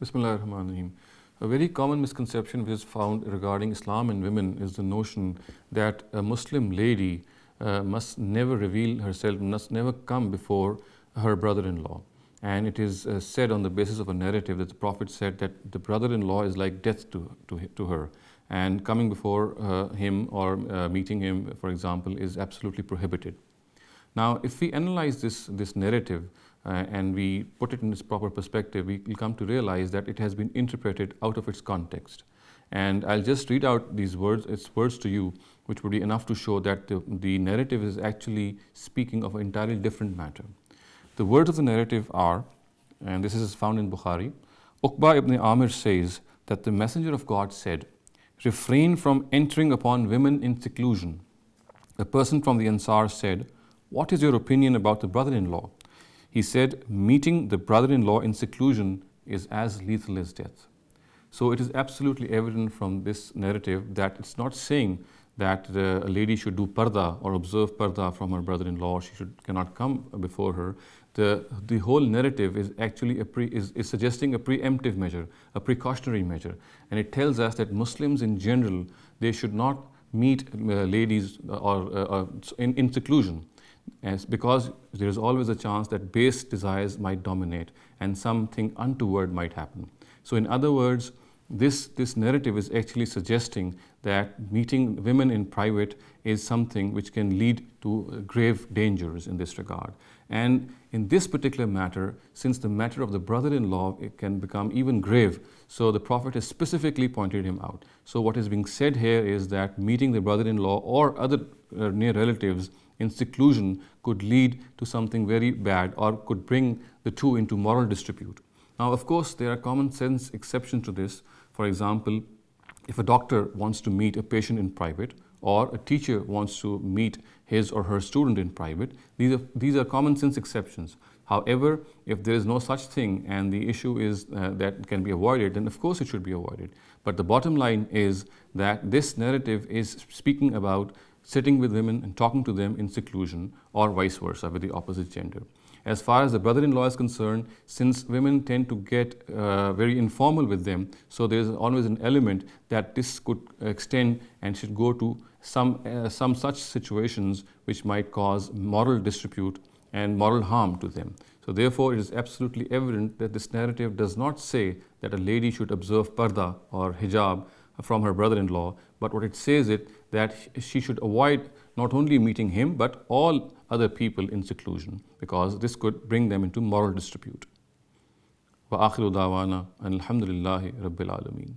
Bismillahirrahmanirrahim. A very common misconception which is found regarding Islam and women is the notion that a Muslim lady must never reveal herself, must never come before her brother-in-law. And it is said on the basis of a narrative that the Prophet said that the brother-in-law is like death to her. And coming before him or meeting him, for example, is absolutely prohibited. Now, if we analyze this narrative and we put it in its proper perspective, we will come to realize that it has been interpreted out of its context. And I'll just read out these words, its words to you, which would be enough to show that the narrative is actually speaking of an entirely different matter. The words of the narrative are, and this is found in Bukhari, Uqba ibn Amir says that the Messenger of God said, "Refrain from entering upon women in seclusion." A person from the Ansar said, "What is your opinion about the brother-in-law?" He said, "Meeting the brother-in-law in seclusion is as lethal as death." So it is absolutely evident from this narrative that it's not saying that a lady should do pardah or observe pardah from her brother-in-law, she cannot come before her. The whole narrative is actually is suggesting a preemptive measure, a precautionary measure. And it tells us that Muslims in general, they should not meet ladies in seclusion. Because there is always a chance that base desires might dominate and something untoward might happen. So in other words, this narrative is actually suggesting that meeting women in private is something which can lead to grave dangers in this regard. And in this particular matter, since the matter of the brother-in-law can become even grave, so the Prophet has specifically pointed him out. So what is being said here is that meeting the brother-in-law or other near relatives in seclusion could lead to something very bad or could bring the two into moral dispute. Now, of course, there are common sense exceptions to this. For example, if a doctor wants to meet a patient in private or a teacher wants to meet his or her student in private, these are common sense exceptions. However, if there is no such thing and the issue is that can be avoided, then of course it should be avoided. But the bottom line is that this narrative is speaking about sitting with women and talking to them in seclusion or vice versa with the opposite gender. As far as the brother-in-law is concerned, since women tend to get very informal with them, so there is always an element that this could extend and should go to some such situations which might cause moral dispute and moral harm to them. So therefore, it is absolutely evident that this narrative does not say that a lady should observe pardah or hijab from her brother-in-law, but what it says is that she should avoid not only meeting him, but all other people in seclusion, because this could bring them into moral dispute. Wa akhiru da'wana alhamdulillahi rabbil alameen.